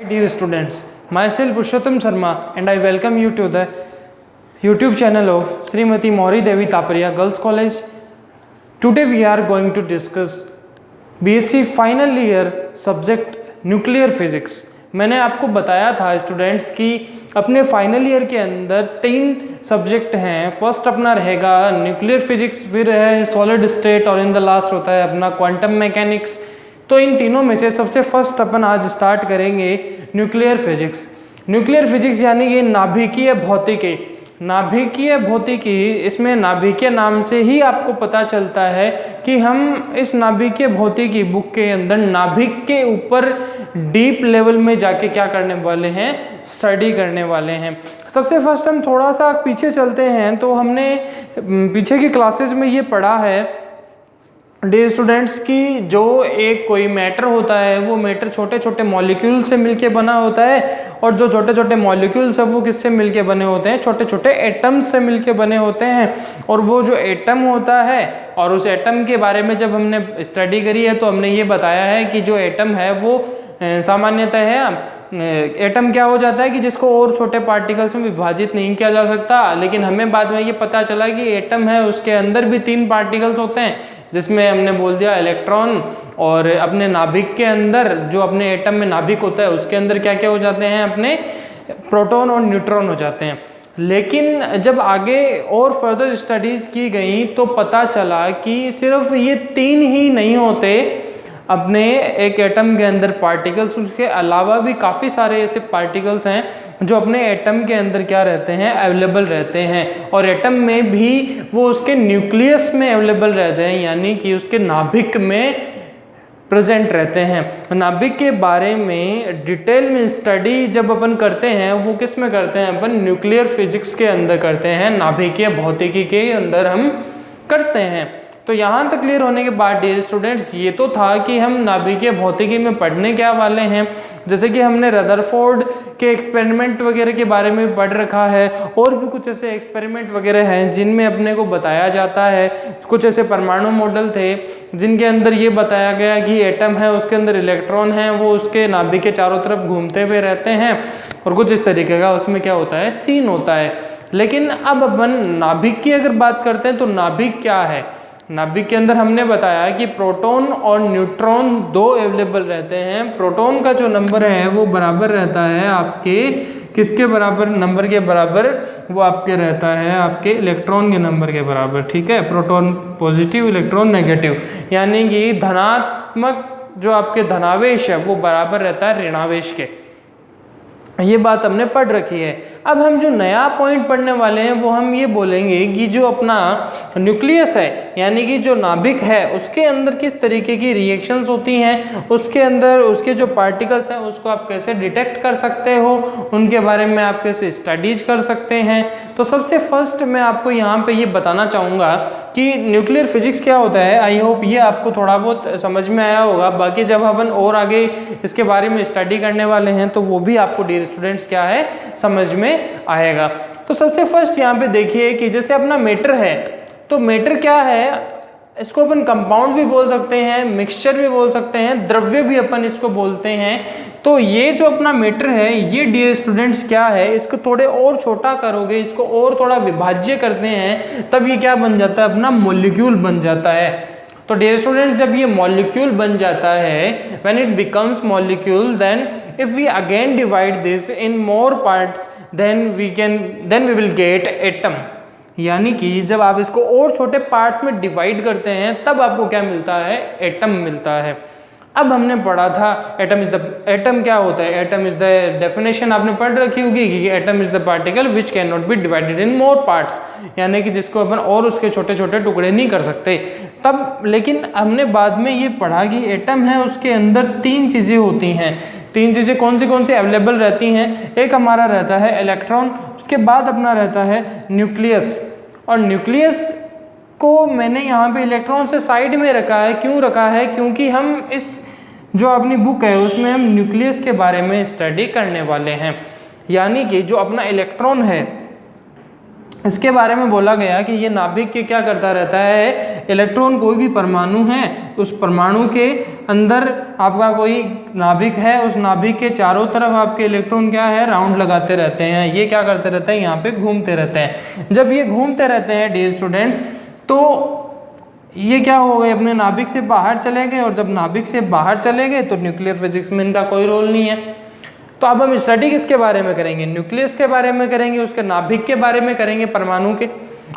Dear students, myself Purushottam Sharma and I welcome you to the YouTube channel of Srimati Mauri Devi Taparia Girls College. Today we are going to discuss BSc final year subject Nuclear Physics. मैंने आपको बताया था students कि अपने final year के अंदर 3 subject हैं. First अपना रहेगा न्यूक्लियर फिजिक्स, फिर है सॉलिड स्टेट और इन द लास्ट होता है अपना क्वांटम मैकेनिक्स. तो इन तीनों में से सबसे फर्स्ट अपन आज स्टार्ट करेंगे न्यूक्लियर फिजिक्स. न्यूक्लियर फिजिक्स यानी कि नाभिकीय भौतिकी. नाभिकीय भौतिकी, इसमें नाभिकीय नाम से ही आपको पता चलता है कि हम इस नाभिकीय भौतिकी बुक के अंदर नाभिक के ऊपर डीप लेवल में जाके क्या करने वाले हैं, स्टडी करने वाले हैं. सबसे फर्स्ट हम थोड़ा सा पीछे चलते हैं. तो हमने पीछे की क्लासेस में ये पढ़ा है डियर स्टूडेंट्स की जो एक कोई मैटर होता है वो मैटर छोटे छोटे मॉलिक्यूल से मिलके बना होता है, और जो छोटे छोटे मॉलिक्यूल्स है वो किससे मिलके बने होते हैं, छोटे छोटे एटम्स से मिलके बने होते हैं. और वो जो एटम होता है, और उस एटम के बारे में जब हमने स्टडी करी है तो हमने ये बताया है कि जो एटम है वो सामान्यतः है एटम क्या हो जाता है कि जिसको और छोटे पार्टिकल्स में विभाजित नहीं किया जा सकता. लेकिन हमें बाद में ये पता चला कि एटम है उसके अंदर भी 3 पार्टिकल्स होते हैं, जिसमें हमने बोल दिया इलेक्ट्रॉन. और अपने नाभिक के अंदर जो अपने एटम में नाभिक होता है उसके अंदर क्या क्या हो जाते हैं, अपने प्रोटॉन और न्यूट्रॉन हो जाते हैं. लेकिन जब आगे और फर्दर स्टडीज़ की गई तो पता चला कि सिर्फ ये 3 ही नहीं होते अपने एक एटम के अंदर पार्टिकल्स, उसके अलावा भी काफ़ी सारे ऐसे पार्टिकल्स हैं जो अपने एटम के अंदर क्या रहते हैं, अवेलेबल रहते हैं. और एटम में भी वो उसके न्यूक्लियस में अवेलेबल रहते हैं, यानी कि उसके नाभिक में प्रेजेंट रहते हैं. नाभिक के बारे में डिटेल में स्टडी जब अपन करते हैं वो किस में करते हैं, अपन न्यूक्लियर फिजिक्स के अंदर करते हैं, नाभिकीय भौतिकी के अंदर हम करते हैं. तो यहाँ तक क्लियर होने के बाद डियर स्टूडेंट्स ये तो था कि हम नाभिकीय भौतिकी में पढ़ने क्या वाले हैं. जैसे कि हमने रदरफोर्ड के एक्सपेरिमेंट वगैरह के बारे में पढ़ रखा है, और भी कुछ ऐसे एक्सपेरिमेंट वगैरह हैं जिनमें अपने को बताया जाता है. कुछ ऐसे परमाणु मॉडल थे जिनके अंदर ये बताया गया कि एटम है उसके अंदर इलेक्ट्रॉन है, वो उसके नाभिक के चारों तरफ घूमते हुए रहते हैं, और कुछ इस तरीके का उसमें क्या होता है, सीन होता है. लेकिन अब अपन नाभिक की अगर बात करते हैं तो नाभिक क्या है. नाभिक के अंदर हमने बताया कि प्रोटॉन और न्यूट्रॉन 2 अवेलेबल रहते हैं. प्रोटॉन का जो नंबर है वो बराबर रहता है आपके किसके बराबर, नंबर के बराबर, वो आपके रहता है आपके इलेक्ट्रॉन के नंबर के बराबर. ठीक है, प्रोटॉन पॉजिटिव, इलेक्ट्रॉन नेगेटिव, यानी कि धनात्मक जो आपके धनावेश है वो बराबर रहता है ऋणावेश के. ये बात हमने पढ़ रखी है. अब हम जो नया पॉइंट पढ़ने वाले हैं वो हम ये बोलेंगे कि जो अपना न्यूक्लियस है यानी कि जो नाभिक है उसके अंदर किस तरीके की रिएक्शंस होती हैं, उसके अंदर उसके जो पार्टिकल्स हैं उसको आप कैसे डिटेक्ट कर सकते हो, उनके बारे में आप कैसे स्टडीज कर सकते हैं. तो सबसे फर्स्ट मैं आपको यहाँ पे ये बताना चाहूँगा कि न्यूक्लियर फिजिक्स क्या होता है. आई होप ये आपको थोड़ा बहुत समझ में आया होगा. बाकी जब अपन और आगे इसके बारे में स्टडी करने वाले हैं तो वो भी आपको डियर स्टूडेंट्स क्या है, समझ में आएगा. तो सबसे फर्स्ट यहाँ पे देखिए कि जैसे अपना मैटर है, तो मैटर क्या है, इसको अपन कंपाउंड भी बोल सकते हैं, मिक्सचर भी बोल सकते हैं, द्रव्य भी अपन इसको बोलते हैं. तो ये जो अपना मैटर है ये डियर स्टूडेंट्स क्या है, इसको थोड़े और छोटा करोगे, इसको और थोड़ा विभाज्य करते हैं, तब ये क्या बन जाता है, अपना मॉलिक्यूल बन जाता है. तो डियर स्टूडेंट्स जब ये मॉलिक्यूल बन जाता है, when it becomes molecule, then if we again divide this in more parts then we will get atom. यानी कि जब आप इसको और छोटे पार्ट्स में डिवाइड करते हैं तब आपको क्या मिलता है, एटम मिलता है. अब हमने पढ़ा था एटम क्या होता है. एटम इज द डेफिनेशन आपने पढ़ रखी होगी कि atom is the particle which can not be divided in more parts, यानी कि जिसको अपन और उसके छोटे छोटे टुकड़े नहीं कर सकते. तब लेकिन हमने बाद में ये पढ़ा कि एटम है उसके अंदर 3 चीज़ें होती हैं. 3 चीज़ें कौन सी अवेलेबल रहती हैं. एक हमारा रहता है इलेक्ट्रॉन, उसके बाद अपना रहता है न्यूक्लियस. और न्यूक्लियस को मैंने यहाँ पे इलेक्ट्रॉन से साइड में रखा है. क्यों रखा है, क्योंकि हम इस जो अपनी बुक है उसमें हम न्यूक्लियस के बारे में स्टडी करने वाले हैं. यानी कि जो अपना इलेक्ट्रॉन है इसके बारे में बोला गया कि ये नाभिक के क्या करता रहता है, इलेक्ट्रॉन कोई भी परमाणु है उस परमाणु के अंदर आपका कोई नाभिक है, उस नाभिक के चारों तरफ आपके इलेक्ट्रॉन क्या है, राउंड लगाते रहते हैं। ये क्या करते रहते हैं, यहाँ पे घूमते रहते हैं। जब ये घूमते रहते हैं डियर स्टूडेंट्स, तो ये क्या हो गए, अपने नाभिक से बाहर चले गए, और जब नाभिक से बाहर चले गए तो न्यूक्लियर फिजिक्स में इनका कोई रोल नहीं है। तो अब हम स्टडी किसके बारे में करेंगे, न्यूक्लियस के बारे में करेंगे, उसके नाभिक के बारे में करेंगे, परमाणु के।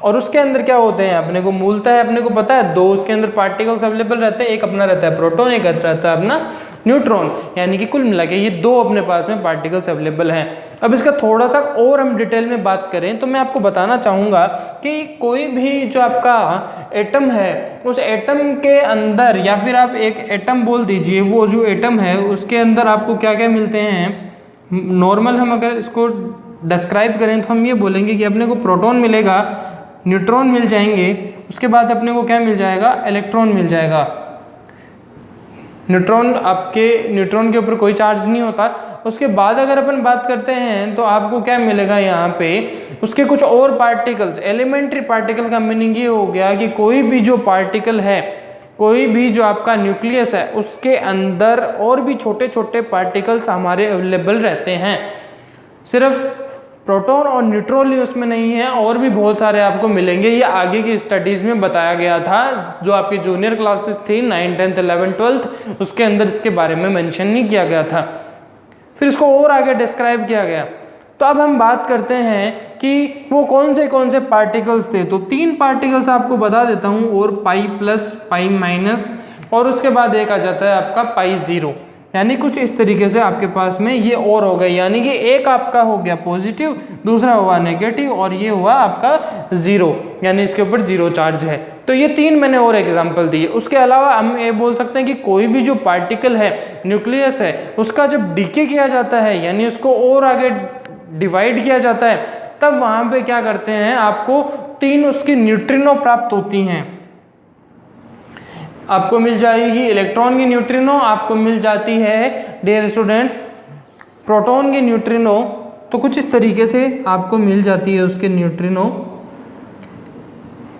और उसके अंदर क्या होते हैं, अपने को मूलतः अपने को पता है, दो उसके अंदर पार्टिकल्स अवेलेबल रहते हैं। एक अपना रहता है प्रोटॉन, एक रहता है अपना न्यूट्रॉन। यानी कि कुल मिला के ये दो अपने पास में पार्टिकल्स अवेलेबल हैं। अब इसका थोड़ा सा और हम डिटेल में बात करें तो मैं आपको बताना चाहूँगा कि कोई भी जो आपका एटम है, उस एटम के अंदर, या फिर आप एक एटम बोल दीजिए, वो जो एटम है उसके अंदर आपको क्या क्या मिलते हैं। नॉर्मल हम अगर इसको डिस्क्राइब करें तो हम ये बोलेंगे कि अपने को प्रोटॉन मिलेगा, न्यूट्रॉन मिल जाएंगे, उसके बाद अपने को क्या मिल जाएगा, इलेक्ट्रॉन मिल जाएगा। न्यूट्रॉन के ऊपर कोई चार्ज नहीं होता। उसके बाद अगर अपन बात करते हैं तो आपको क्या मिलेगा, यहाँ पे उसके कुछ और पार्टिकल्स। एलिमेंट्री पार्टिकल का मीनिंग ये हो गया कि कोई भी जो पार्टिकल है, कोई भी जो आपका न्यूक्लियस है, उसके अंदर और भी छोटे छोटे पार्टिकल्स हमारे अवेलेबल रहते हैं। सिर्फ प्रोटॉन और न्यूट्रॉन ही उसमें नहीं है, और भी बहुत सारे आपको मिलेंगे। ये आगे की स्टडीज़ में बताया गया था, जो आपकी जूनियर क्लासेस थी 9, 10, 11, 12, उसके अंदर इसके बारे में मेंशन नहीं किया गया था। फिर इसको और आगे डिस्क्राइब किया गया। तो अब हम बात करते हैं कि वो कौन से पार्टिकल्स थे। तो 3 पार्टिकल्स आपको बता देता हूँ, और पाई प्लस, पाई माइनस, और उसके बाद एक आ जाता है आपका पाई 0। यानी कुछ इस तरीके से आपके पास में ये और हो गए। यानी कि एक आपका हो गया पॉजिटिव, दूसरा हुआ नेगेटिव, और ये हुआ आपका 0, यानी इसके ऊपर 0 चार्ज है। तो ये 3 मैंने और एग्जांपल दिए। उसके अलावा हम ये बोल सकते हैं कि कोई भी जो पार्टिकल है, न्यूक्लियस है, उसका जब डीके किया जाता है, यानी उसको और आगे डिवाइड किया जाता है, तब वहाँ पे क्या करते हैं, आपको 3 उसकी न्यूट्रिनो प्राप्त होती हैं। आपको मिल जाएगी इलेक्ट्रॉन की न्यूट्रिनो, आपको मिल जाती है डियर स्टूडेंट्स प्रोटॉन की न्यूट्रिनो। तो कुछ इस तरीके से आपको मिल जाती है उसके न्यूट्रिनो,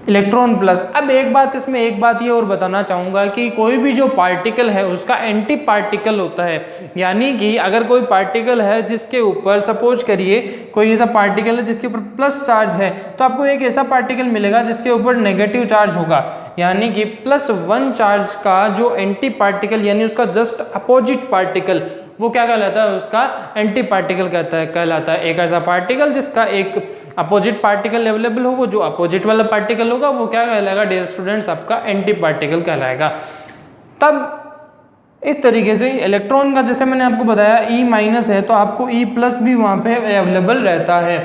इलेक्ट्रॉन प्लस। अब एक बात ये और बताना चाहूँगा कि कोई भी जो पार्टिकल है उसका एंटी पार्टिकल होता है। यानी कि अगर कोई पार्टिकल है जिसके ऊपर, सपोज करिए कोई ऐसा पार्टिकल है जिसके ऊपर प्लस चार्ज है, तो आपको एक ऐसा पार्टिकल मिलेगा जिसके ऊपर नेगेटिव चार्ज होगा। यानी कि +1 चार्ज का जो एंटी पार्टिकल, यानी उसका जस्ट अपोजिट पार्टिकल, वो क्या कहलाता है, उसका एंटी पार्टिकल कहलाता है। एक ऐसा पार्टिकल जिसका एक अपोजिट पार्टिकल अवेलेबल हो, वो जो अपोजिट वाला पार्टिकल होगा वो क्या कहलाएगा डियर स्टूडेंट्स, आपका एंटी पार्टिकल कहलाएगा। तब इस तरीके से इलेक्ट्रॉन का, जैसे मैंने आपको बताया E- है, तो आपको E+ भी वहाँ पे अवेलेबल रहता है।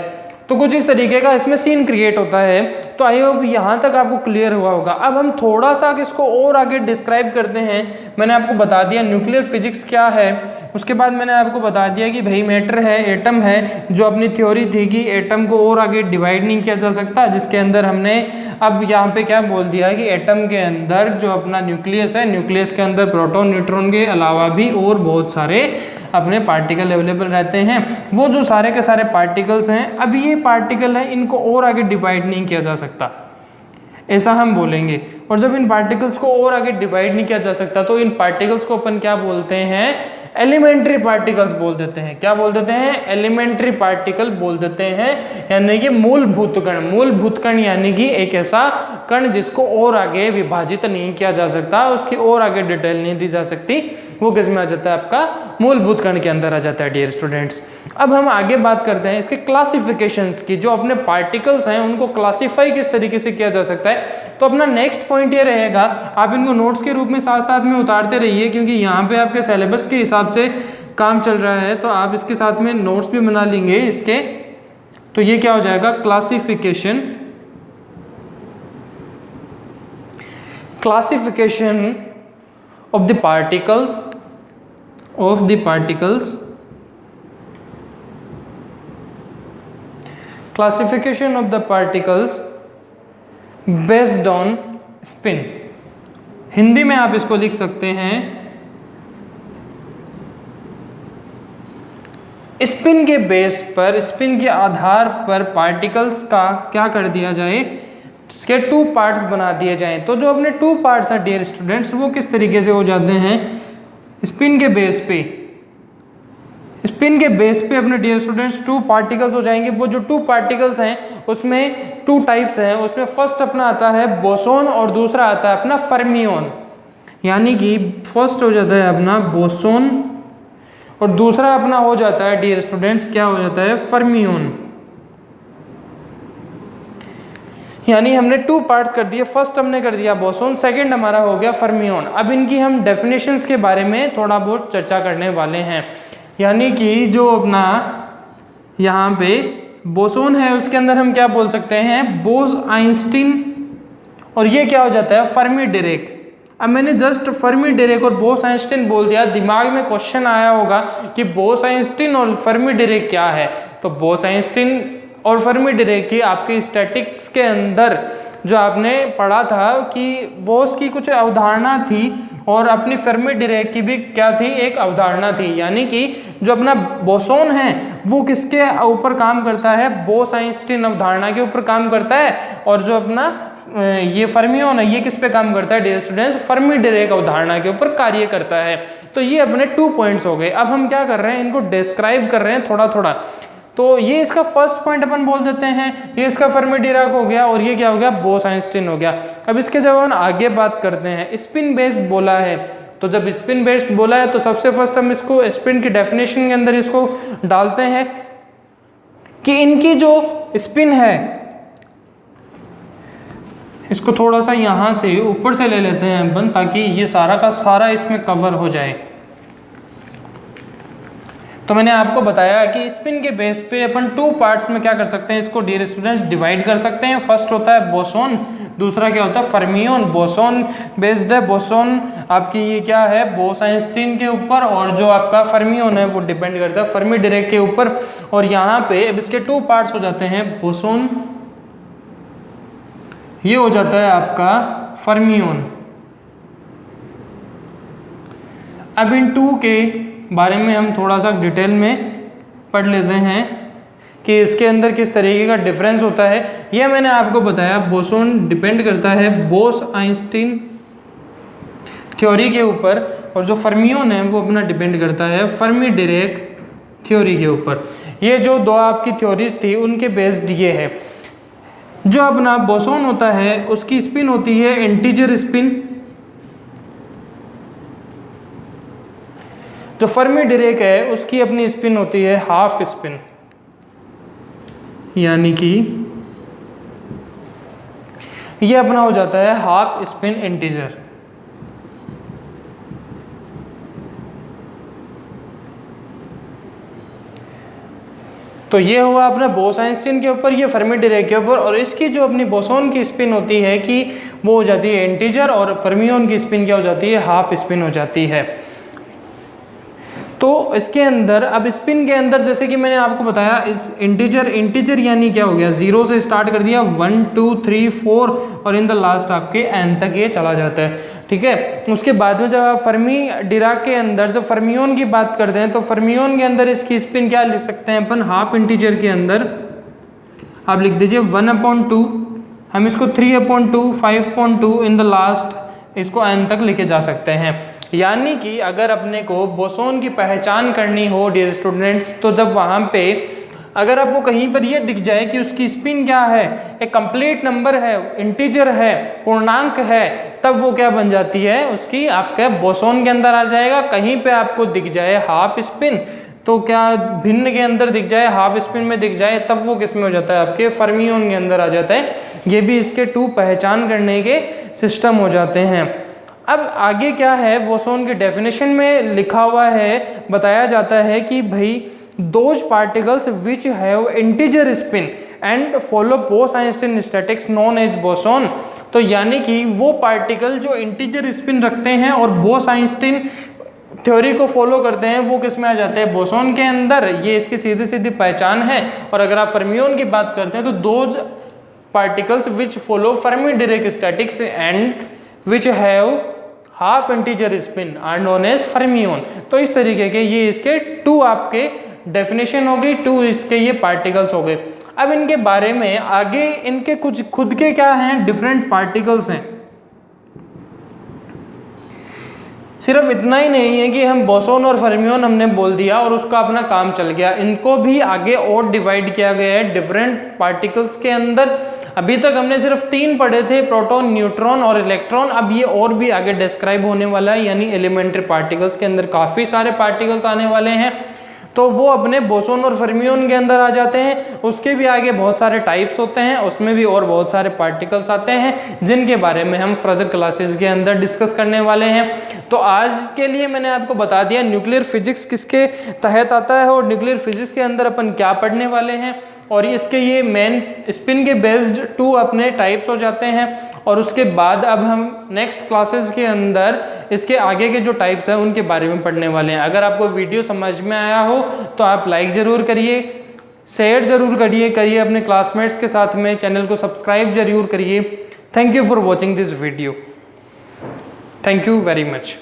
तो कुछ इस तरीके का इसमें सीन क्रिएट होता है। तो आई होप यहाँ तक आपको क्लियर हुआ होगा। अब हम थोड़ा सा इसको और आगे डिस्क्राइब करते हैं। मैंने आपको बता दिया न्यूक्लियर फिजिक्स क्या है, उसके बाद मैंने आपको बता दिया कि भाई मैटर है, एटम है, जो अपनी थ्योरी थी कि एटम को और आगे डिवाइड नहीं किया जा सकता, जिसके अंदर हमने अब यहाँ पे क्या बोल दिया है कि एटम के अंदर जो अपना न्यूक्लियस है, न्यूक्लियस के अंदर प्रोटॉन न्यूट्रॉन के अलावा भी और बहुत सारे अपने पार्टिकल अवेलेबल रहते हैं। वो जो सारे के सारे पार्टिकल्स हैं, अब ये पार्टिकल है, इनको और आगे डिवाइड नहीं किया जा सकता, ऐसा हम बोलेंगे। और जब इन पार्टिकल्स को और आगे डिवाइड नहीं किया जा सकता, तो इन पार्टिकल्स को अपन क्या बोलते हैं, एलिमेंट्री पार्टिकल्स बोल देते हैं। क्या बोल देते हैं, एलिमेंट्री पार्टिकल बोल देते हैं। यानी कि मूलभूत कण, मूलभूत कण यानी कि एक ऐसा कण जिसको और आगे विभाजित नहीं किया जा सकता, उसकी और आगे डिटेल नहीं दी जा सकती, वो किस में आ जाता है, आपका मूलभूत कण के अंदर आ जाता है डियर स्टूडेंट्स। अब हम आगे बात करते हैं इसके क्लासिफिकेशंस की। जो अपने पार्टिकल्स हैं उनको क्लासीफाई किस तरीके से किया जा सकता है। तो अपना नेक्स्ट पॉइंट ये रहेगा, आप इनको नोट्स के रूप में साथ साथ में उतारते रहिए, क्योंकि यहाँ पे आपके सिलेबस के हिसाब से काम चल रहा है, तो आप इसके साथ में नोट्स भी बना लेंगे इसके। तो ये क्या हो जाएगा, classification of the particles classification of the particles based on spin। Hindi में आप इसको लिख सकते हैं, स्पिन के बेस पर, स्पिन के आधार पर पार्टिकल्स का क्या कर दिया जाए, इसके 2 पार्ट्स बना दिए जाएं। तो जो अपने 2 पार्ट्स हैं डियर स्टूडेंट्स, वो किस तरीके से हो जाते हैं, स्पिन के बेस पे अपने डियर स्टूडेंट्स टू पार्टिकल्स हो जाएंगे। वो जो टू पार्टिकल्स हैं उसमें टू टाइप्स हैं, उसमें फर्स्ट अपना आता है बोसोन और दूसरा आता है अपना फर्मियोन। यानी कि फर्स्ट हो जाता है अपना बोसोन और दूसरा अपना हो जाता है डियर स्टूडेंट्स क्या हो जाता है, फर्मियोन। यानी हमने टू पार्ट्स कर दिए, फर्स्ट हमने कर दिया बोसोन, सेकंड हमारा हो गया फर्मियोन। अब इनकी हम डेफिनेशंस के बारे में थोड़ा बहुत चर्चा करने वाले हैं। यानी कि जो अपना यहाँ पे बोसोन है उसके अंदर हम क्या बोल सकते हैं, बोस आइंस्टीन, और ये क्या हो जाता है, फर्मी डिरेक। अब मैंने जस्ट फर्मी डिरेक और बोस आइंस्टीन बोल दिया, दिमाग में क्वेश्चन आया होगा कि बोस आइंस्टीन और फर्मी डिरेक क्या है। तो बोस आइंस्टीन और फर्मी डिरेक की आपके स्टैटिक्स के अंदर जो आपने पढ़ा था कि बोस की कुछ अवधारणा थी और अपनी फर्मी डिरेक की भी क्या थी, एक अवधारणा थी। यानी कि जो अपना बोसोन है वो किसके ऊपर काम करता है, बोस आइंस्टीन अवधारणा के ऊपर काम करता है, और जो अपना ये फर्मियोन है ये किस पे काम करता है डियर स्टूडेंट्स, फर्मी डिरेक अवधारणा के ऊपर कार्य करता है। तो ये अपने 2 पॉइंट्स हो गए। अब हम क्या कर रहे हैं, इनको डिस्क्राइब कर रहे हैं थोड़ा थोड़ा। तो ये इसका फर्स्ट पॉइंट अपन बोल देते हैं, ये इसका फर्मी डिराक हो गया और ये क्या हो गया, बोस आइंस्टीन हो गया। अब इसके जब हम आगे बात करते हैं, स्पिन बेस्ड बोला है, तो जब स्पिन बेस्ड बोला है तो सबसे फर्स्ट हम इसको स्पिन की डेफिनेशन के अंदर इसको डालते हैं कि इनकी जो स्पिन है, इसको थोड़ा सा यहाँ से ऊपर से ले लेते हैं अपन ताकि ये सारा का सारा इसमें कवर हो जाए। तो मैंने आपको बताया कि स्पिन के बेस पे अपन 2 पार्ट्स में क्या कर सकते हैं, इसको डियर स्टूडेंट्स डिवाइड कर सकते हैं। फर्स्ट होता है बोसोन, दूसरा क्या होता है, फर्मियोन। बोसोन बेस्ड है, बोसोन आपकी ये क्या है, बोस आइंस्टीन के ऊपर, और जो आपका फर्मियोन है वो डिपेंड करता है फर्मी डिरेक के ऊपर। और यहाँ पे अब इसके 2 पार्ट्स हो जाते हैं, बोसोन ये हो जाता है आपका फर्मियोन। अब इन 2 के बारे में हम थोड़ा सा डिटेल में पढ़ लेते हैं कि इसके अंदर किस तरीके का डिफरेंस होता है। यह मैंने आपको बताया, बोसोन डिपेंड करता है बोस आइंस्टीन थ्योरी के ऊपर, और जो फर्मियोन है वो अपना डिपेंड करता है फर्मी डिरेक थ्योरी के ऊपर। ये जो 2 आपकी थ्योरीज थी उनके बेस्ड ये है। जो अपना बोसोन होता है उसकी स्पिन होती है इंटीजर स्पिन, जो फर्मी डिरेक है उसकी अपनी स्पिन होती है हाफ स्पिन, यानी कि ये अपना हो जाता है हाफ स्पिन इंटीजर। तो ये हुआ अपना बोस आइंस्टीन के ऊपर, ये फर्मी डिरेक के ऊपर। और इसकी जो अपनी बोसोन की स्पिन होती है कि वो हो जाती है इंटीजर, और फर्मियोन की स्पिन क्या हो जाती है, हाफ स्पिन हो जाती है। तो इसके अंदर अब स्पिन के अंदर जैसे कि मैंने आपको बताया, इस इंटीजर यानी क्या हो गया, 0 से स्टार्ट कर दिया, 1 2 3 4 और इन द लास्ट आपके n तक ये चला जाता है। ठीक है, उसके बाद में जब आप फर्मी डिराक के अंदर जब फर्मियोन की बात करते हैं तो फर्मियोन के अंदर इसकी स्पिन क्या लिख सकते हैं अपन, हाफ इंटीजर के अंदर आप लिख दीजिए 1/2, हम इसको 3/2 5/2 इन द लास्ट इसको n तक लेके जा सकते हैं। यानी कि अगर अपने को बोसोन की पहचान करनी हो डियर स्टूडेंट्स, तो जब वहाँ पे अगर आपको कहीं पर ये दिख जाए कि उसकी स्पिन क्या है, एक कंप्लीट नंबर है, इंटीजर है, पूर्णांक है, तब वो क्या बन जाती है, उसकी आपके बोसोन के अंदर आ जाएगा। कहीं पे आपको दिख जाए हाफ स्पिन, तो क्या भिन्न के अंदर दिख जाए, हाफ स्पिन में दिख जाए, तब वो किस में हो जाता है, आपके फर्मियोन के अंदर आ जाता है। ये भी इसके 2 पहचान करने के सिस्टम हो जाते हैं। अब आगे क्या है, बोसोन की डेफिनेशन में लिखा हुआ है, बताया जाता है कि भाई those particles which have integer spin and follow Bose Einstein statistics known as boson. तो यानी कि वो पार्टिकल जो इंटीजर स्पिन रखते हैं और बोस आइंस्टीन थ्योरी को फॉलो करते हैं, वो किस में आ जाते हैं, बोसोन के अंदर। ये इसकी सीधी सीधी पहचान है। और अगर आप फर्मियोन की बात करते हैं तो those particles which follow Fermi Dirac statistics and which have half integer spin are known as fermion. तो इस तरीके के ये इसके 2 आपके डेफिनेशन हो गई, 2 इसके ये पार्टिकल्स हो गए। अब इनके बारे में आगे इनके कुछ खुद के क्या हैं, डिफरेंट पार्टिकल्स हैं। सिर्फ इतना ही नहीं है कि हम बोसोन और फर्मियोन हमने बोल दिया और उसका अपना काम चल गया, इनको भी आगे और डिवाइड किया गया है डिफरेंट पार्टिकल्स के अंदर। अभी तक हमने सिर्फ 3 पढ़े थे, प्रोटॉन, न्यूट्रॉन और इलेक्ट्रॉन। अब ये और भी आगे डिस्क्राइब होने वाला है, यानी एलिमेंट्री पार्टिकल्स के अंदर काफ़ी सारे पार्टिकल्स आने वाले हैं, तो वो अपने बोसोन और फर्मियोन के अंदर आ जाते हैं। उसके भी आगे बहुत सारे टाइप्स होते हैं, उसमें भी और बहुत सारे पार्टिकल्स आते हैं जिनके बारे में हम फर्दर क्लासेस के अंदर डिस्कस करने वाले हैं। तो आज के लिए मैंने आपको बता दिया न्यूक्लियर फिजिक्स किसके तहत आता है और न्यूक्लियर फिजिक्स के अंदर अपन क्या पढ़ने वाले हैं, और इसके ये मेन स्पिन के बेस्ड 2 अपने टाइप्स हो जाते हैं। और उसके बाद अब हम नेक्स्ट क्लासेस के अंदर इसके आगे के जो टाइप्स हैं उनके बारे में पढ़ने वाले हैं। अगर आपको वीडियो समझ में आया हो तो आप लाइक ज़रूर करिए, शेयर ज़रूर करिए अपने क्लासमेट्स के साथ में, चैनल को सब्सक्राइब ज़रूर करिए। Thank you for watching this video. Thank you very much.